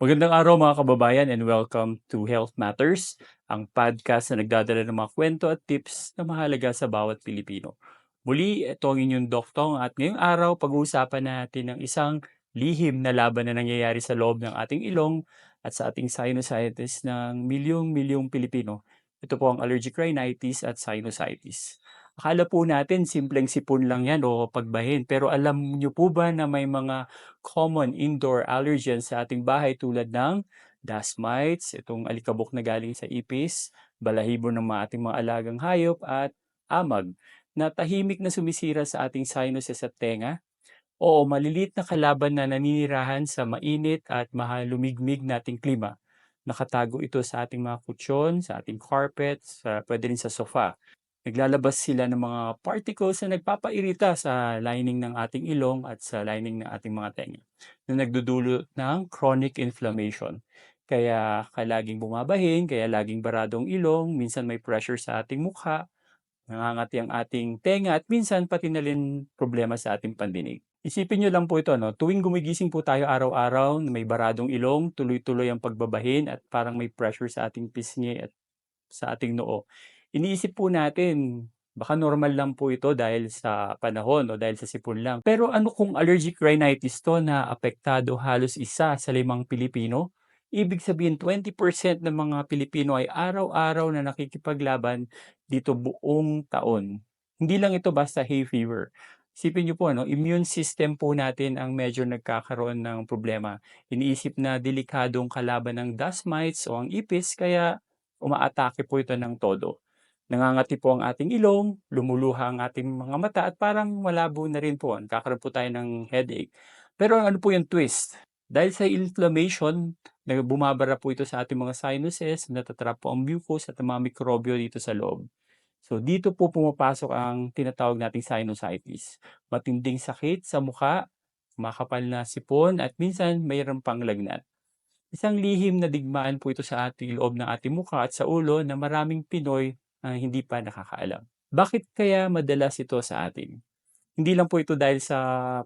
Magandang araw mga kababayan and welcome to Health Matters, ang podcast na nagdadala ng mga kwento at tips na mahalaga sa bawat Pilipino. Muli, ito ang inyong doktong at ngayong araw pag-uusapan natin ang isang lihim na laban na nangyayari sa loob ng ating ilong at sa ating sinusitis ng milyong-milyong Pilipino. Ito po ang allergic rhinitis at sinusitis. Akala po natin simpleng sipon lang yan o pagbahin, pero alam niyo po ba na may mga common indoor allergens sa ating bahay tulad ng dust mites, itong alikabok na galing sa ipis, balahibo ng ating mga alagang hayop at amag na tahimik na sumisira sa ating sinuses at tenga. Oo, maliliit na kalaban na naninirahan sa mainit at mahalumigmig nating klima. Nakatago ito sa ating mga kutsyon, sa ating carpet, pwede rin sa sofa. Naglalabas sila ng mga particles na nagpapairita sa lining ng ating ilong at sa lining ng ating mga tenga na nagdudulot ng chronic inflammation. Kaya laging bumabahin, kaya laging baradong ilong, minsan may pressure sa ating mukha, nangangati ang ating tenga at minsan pati na rin problema sa ating pandinig. Isipin nyo lang po ito, no? Tuwing gumigising po tayo araw-araw na may baradong ilong, tuloy-tuloy ang pagbabahin at parang may pressure sa ating pisngi at sa ating noo. Iniisip po natin, baka normal lang po ito dahil sa panahon o dahil sa sipon lang. Pero ano kung allergic rhinitis to na apektado halos 1 sa 5 Pilipino? Ibig sabihin 20% ng mga Pilipino ay araw-araw na nakikipaglaban dito buong taon. Hindi lang ito basta hay fever. Isipin niyo po, immune system po natin ang medyo nagkakaroon ng problema. Iniisip na delikadong kalaban ng dust mites o ang ipis, kaya umaatake po ito ng todo. Nangangati po ang ating ilong, lumuluha ang ating mga mata at parang malabo na rin po. Nagkakaroon po tayo ng headache. Pero ano po yung twist? Dahil sa inflammation, bumabara po ito sa ating mga sinuses, natatrap po ang mucus at ang mga mikrobyo dito sa loob. So dito po pumapasok ang tinatawag nating sinusitis. Matinding sakit sa mukha, makapal na sipon at minsan mayroon pang lagnat. Isang lihim na digmaan po ito sa ating loob ng ating mukha at sa ulo na maraming Pinoy ang hindi pa nakakaalam. Bakit kaya madalas ito sa atin? Hindi lang po ito dahil sa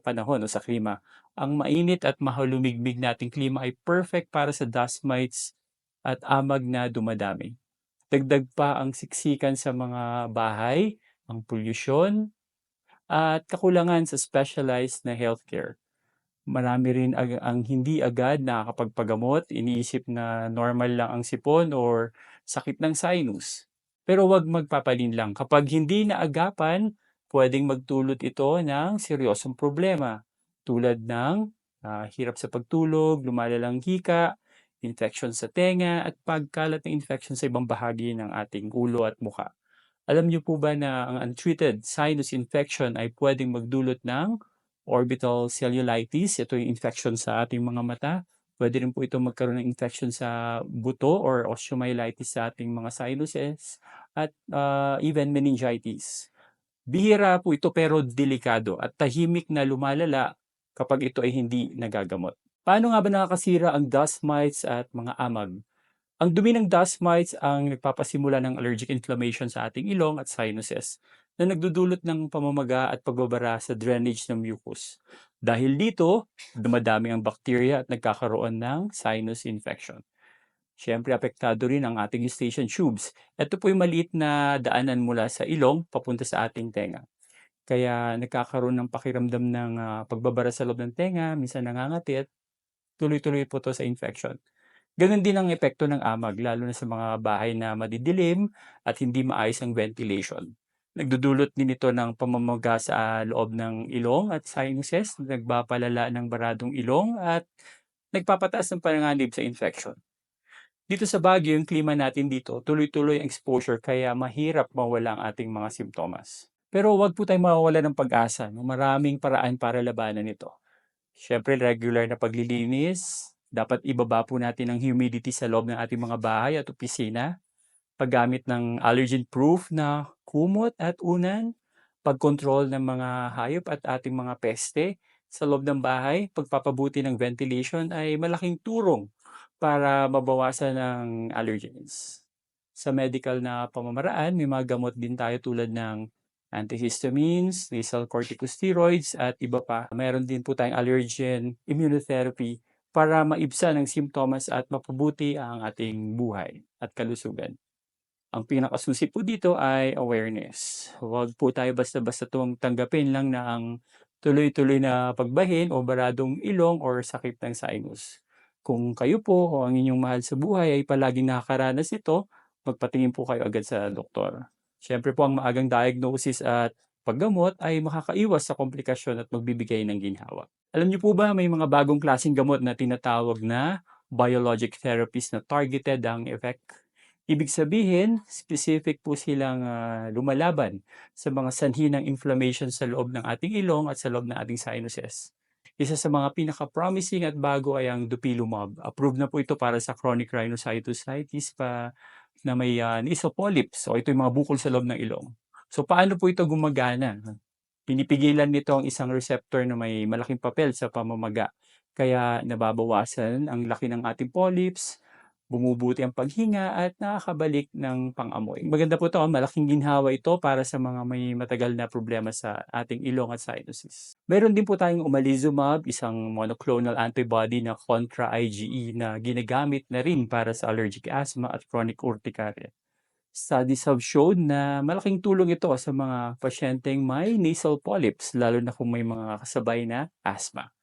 panahon o sa klima. Ang mainit at mahalumigmig nating klima ay perfect para sa dust mites at amag na dumadami. Dagdag pa ang siksikan sa mga bahay, ang polusyon, at kakulangan sa specialized na healthcare. Marami rin ang hindi agad nakakapagpagamot, iniisip na normal lang ang sipon or sakit ng sinus. Pero huwag magpapalinlang. Kapag hindi naagapan, pwedeng magdulot ito ng seryosong problema tulad ng hirap sa pagtulog, lumalalang hika, infection sa tenga at pagkalat ng infection sa ibang bahagi ng ating ulo at mukha. Alam niyo po ba na ang untreated sinus infection ay pwedeng magdulot ng orbital cellulitis? Ito yung infection sa ating mga mata. Pwede rin po ito magkaroon ng infection sa buto or osteomyelitis sa ating mga sinuses at even meningitis. Bihira po ito pero delikado at tahimik na lumalala kapag ito ay hindi nagagamot. Paano nga ba nakakasira ang dust mites at mga amag? Ang dumi ng dust mites ang nagpapasimula ng allergic inflammation sa ating ilong at sinuses na nagdudulot ng pamamaga at pagbabara sa drainage ng mucus. Dahil dito, dumadami ang bacteria at nagkakaroon ng sinus infection. Siyempre, apektado rin ang ating eustachian tubes. Ito po yung maliit na daanan mula sa ilong papunta sa ating tenga. Kaya nagkakaroon ng pakiramdam ng pagbabara sa loob ng tenga, minsan nangangati at tuloy-tuloy po to sa infection. Ganoon din ang epekto ng amag, lalo na sa mga bahay na madidilim at hindi maayos ang ventilation. Nagdudulot din ito ng pamamaga sa loob ng ilong at sinuses, nagpapalala ng baradong ilong at nagpapataas ng panganib sa infection. Dito sa Baguio, yung klima natin dito, tuloy-tuloy ang exposure kaya mahirap mawala ang ating mga simptomas. Pero huwag po tayong mawawala ng pag-asa. Maraming paraan para labanan ito. Siyempre, regular na paglilinis, dapat ibaba po natin ang humidity sa loob ng ating mga bahay at opisina, paggamit ng allergen-proof na kumot at unan, pagkontrol ng mga hayop at ating mga peste sa loob ng bahay, pagpapabuti ng ventilation ay malaking turong para mabawasan ng allergens. Sa medical na pamamaraan, may mga gamot din tayo tulad ng antihistamines, nasal corticosteroids at iba pa. Meron din po tayong allergen immunotherapy para maibsan ang simptomas at mapabuti ang ating buhay at kalusugan. Ang pinakasusi po dito ay awareness. Huwag po tayo basta-basta tanggapin lang na ang tuloy-tuloy na pagbahin o baradong ilong or sakit ng sinus. Kung kayo po o ang inyong mahal sa buhay ay palaging nakakaranas nito, magpatingin po kayo agad sa doktor. Siyempre po ang maagang diagnosis at paggamot ay makakaiwas sa komplikasyon at magbibigay ng ginhawa. Alam niyo po ba may mga bagong klaseng gamot na tinatawag na biologic therapies na targeted ang effect? Ibig sabihin, specific po silang lumalaban sa mga sanhi ng inflammation sa loob ng ating ilong at sa loob ng ating sinuses. Isa sa mga pinaka-promising at bago ay ang Dupilumab. Approved na po ito para sa chronic rhinosinusitis na may nasal polyps o ito yung mga bukol sa loob ng ilong. So paano po ito gumagana? Pinipigilan nito ang isang receptor na may malaking papel sa pamamaga. Kaya nababawasan ang laki ng ating polyps, bumubuti ang paghinga at nakakabalik ng pang-amoy. Maganda po 'to, malaking ginhawa ito para sa mga may matagal na problema sa ating ilong at sinuses. Meron din po tayong Omalizumab, isang monoclonal antibody na kontra IgE na ginagamit na rin para sa allergic asthma at chronic urticaria. Studies have shown na malaking tulong ito sa mga pasyenteng may nasal polyps, lalo na kung may mga kasabay na asthma.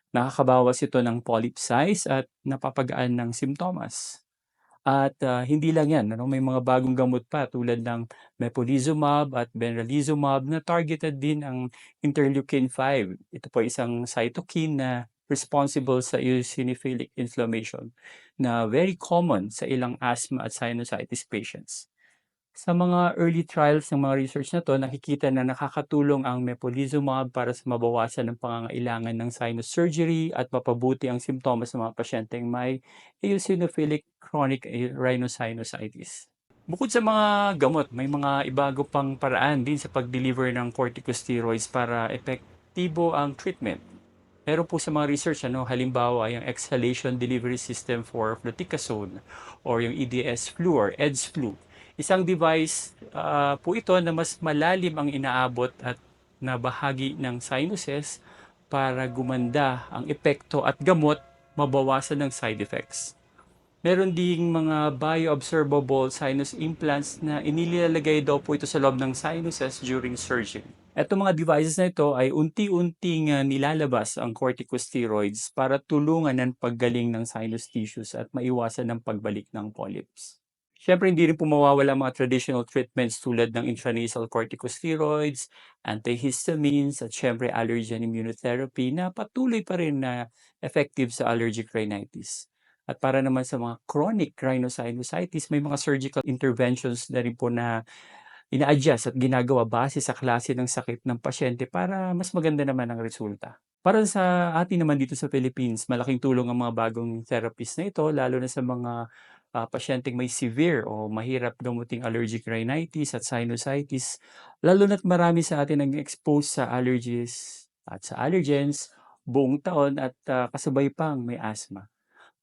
Nakakabawas ito ng polyp size at napapagaan ng simptomas. At hindi lang yan, ano, may mga bagong gamot pa tulad ng Mepolizumab at Benralizumab na targeted din ang interleukin-5. Ito po isang cytokine na responsible sa eosinophilic inflammation na very common sa ilang asthma at sinusitis patients. Sa mga early trials ng mga research na 'to, nakikita na nakakatulong ang Mepolizumab para sa mabawasan ng pangangailangan ng sinus surgery at mapabuti ang simptomas ng mga pasyenteng may eosinophilic chronic rhinosinusitis. Bukod sa mga gamot, may mga ibago pang paraan din sa pag-deliver ng corticosteroids para epektibo ang treatment. Meron po sa mga research, halimbawa yung exhalation delivery system for fluticasone or yung EDS-Flu or EDS-Flu. Isang device po ito na mas malalim ang inaabot at na bahagi ng sinuses para gumanda ang epekto at gamot, mabawasan ng side effects. Meron ding mga bioabsorbable sinus implants na inilalagay daw po ito sa loob ng sinuses during surgery. Etong mga devices na ito ay unti-unting nilalabas ang corticosteroids para tulungan ng paggaling ng sinus tissues at maiwasan ng pagbalik ng polyps. Siyempre, hindi rin po mawawala ang mga traditional treatments tulad ng intranasal corticosteroids, antihistamines, at siyempre allergen immunotherapy na patuloy pa rin na effective sa allergic rhinitis. At para naman sa mga chronic rhinosinusitis, may mga surgical interventions na rin po na ina-adjust at ginagawa base sa klase ng sakit ng pasyente para mas maganda naman ang resulta. Para sa atin naman dito sa Philippines, malaking tulong ang mga bagong therapies na ito, lalo na sa mga pasyenteng may severe o mahirap gamuting allergic rhinitis at sinusitis, lalo na't marami sa atin ang expose sa allergies at sa allergens buong taon at kasabay pang may asthma.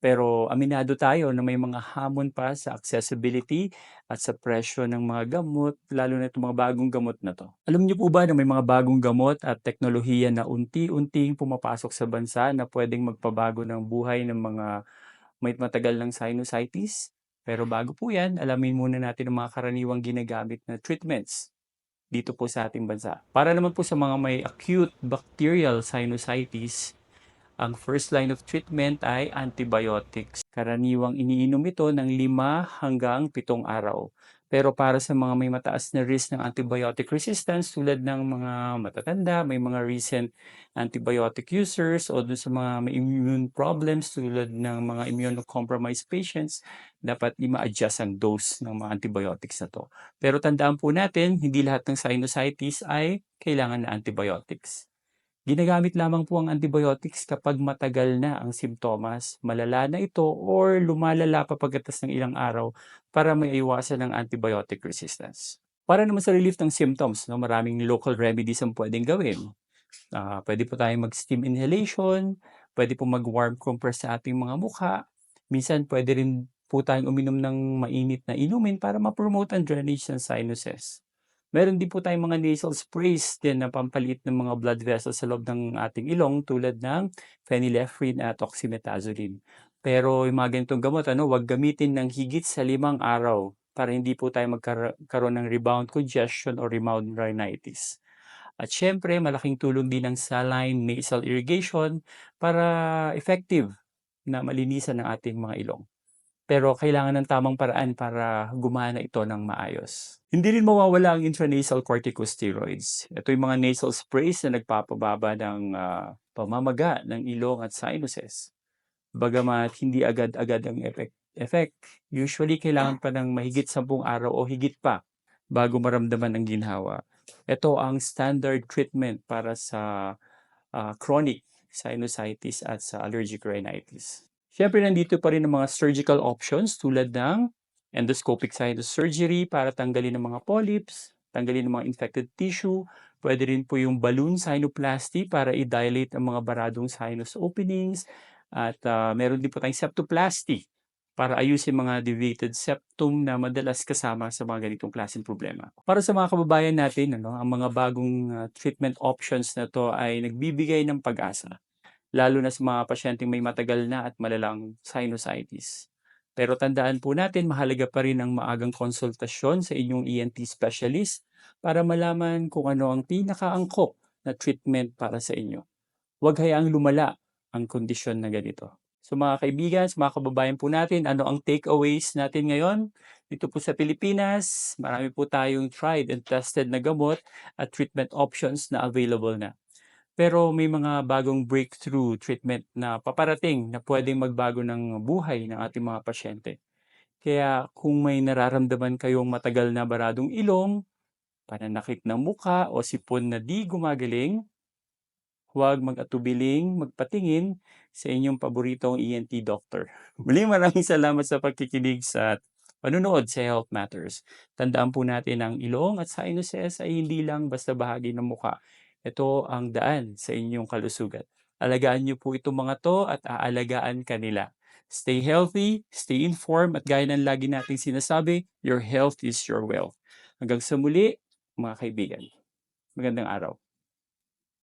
Pero aminado tayo na may mga hamon pa sa accessibility at sa presyo ng mga gamot, lalo na itong mga bagong gamot na 'to. Alam niyo po ba na may mga bagong gamot at teknolohiya na unti-unting pumapasok sa bansa na puwedeng magpabago ng buhay ng mga may matagal ng sinusitis? Pero bago po 'yan, alamin muna natin ang mga karaniwang ginagamit na treatments dito po sa ating bansa. Para naman po sa mga may acute bacterial sinusitis, ang first line of treatment ay antibiotics. Karaniwang iniinom ito ng 5 hanggang 7 araw. Pero para sa mga may mataas na risk ng antibiotic resistance tulad ng mga matatanda, may mga recent antibiotic users o dun sa mga may immune problems tulad ng mga immunocompromised patients, dapat i-ma-adjust ang dose ng mga antibiotics na to. Pero tandaan po natin, hindi lahat ng sinusitis ay kailangan na antibiotics. Ginagamit lamang po ang antibiotics kapag matagal na ang simptomas, malala na ito or lumalala pa pagkatapos ng ilang araw para maiwasan ang antibiotic resistance. Para naman sa relief ng symptoms, maraming local remedies ang pwedeng gawin. Pwede po tayong mag-steam inhalation, pwede po mag-warm compress sa ating mga mukha. Minsan pwede rin po tayong uminom ng mainit na inumin para ma-promote ang drainage ng sinuses. Meron din po tayong mga nasal sprays din na pampaliit ng mga blood vessels sa loob ng ating ilong tulad ng phenylephrine at oxymetazoline. Pero yung mga ganitong gamot, huwag gamitin ng higit sa 5 araw para hindi po tayo magkaroon ng rebound congestion o rebound rhinitis. At syempre, malaking tulong din ng saline nasal irrigation para effective na malinisan ang ating mga ilong. Pero kailangan ng tamang paraan para gumana ito ng maayos. Hindi rin mawawala ang intranasal corticosteroids. Ito yung mga nasal sprays na nagpapababa ng pamamaga ng ilong at sinuses. Bagamat hindi agad-agad ang effect, usually kailangan pa ng mahigit 10 araw o higit pa bago maramdaman ang ginhawa. Ito ang standard treatment para sa chronic sinusitis at sa allergic rhinitis. Siyempre, nandito pa rin ang mga surgical options tulad ng endoscopic sinus surgery para tanggalin ang mga polyps, tanggalin ang mga infected tissue. Pwede rin po yung balloon sinuplasty para i-dilate ang mga baradong sinus openings. At meron din po tayong septoplasty para ayusin mga deviated septum na madalas kasama sa mga ganitong klaseng problema. Para sa mga kababayan natin, ang mga bagong treatment options na to ay nagbibigay ng pag-asa, lalo na sa mga pasyenteng may matagal na at malalang sinusitis. Pero tandaan po natin, mahalaga pa rin ang maagang konsultasyon sa inyong ENT specialist para malaman kung ano ang pinakaangkop na treatment para sa inyo. Huwag hayaang lumala ang kondisyon na ganito. So mga kaibigan, sa mga kababayan po natin, ano ang takeaways natin ngayon? Dito po sa Pilipinas, marami po tayong tried and tested na gamot at treatment options na available na. Pero may mga bagong breakthrough treatment na paparating na pwedeng magbago ng buhay ng ating mga pasyente. Kaya kung may nararamdaman kayong matagal na baradong ilong, pananakit ng muka o sipon na di gumagaling, huwag mag-atubiling magpatingin sa inyong paboritong ENT doctor. Muli, maraming salamat sa pagkikinig sa panunood sa Health Matters. Tandaan po natin ang ilong at sinuses ay hindi lang basta bahagi ng muka. Ito ang daan sa inyong kalusugan. Alagaan niyo po itong mga to at aalagaan kanila. Stay healthy, stay informed, at gaya ng lagi nating sinasabi, your health is your wealth. Hanggang sa muli, mga kaibigan. Magandang araw.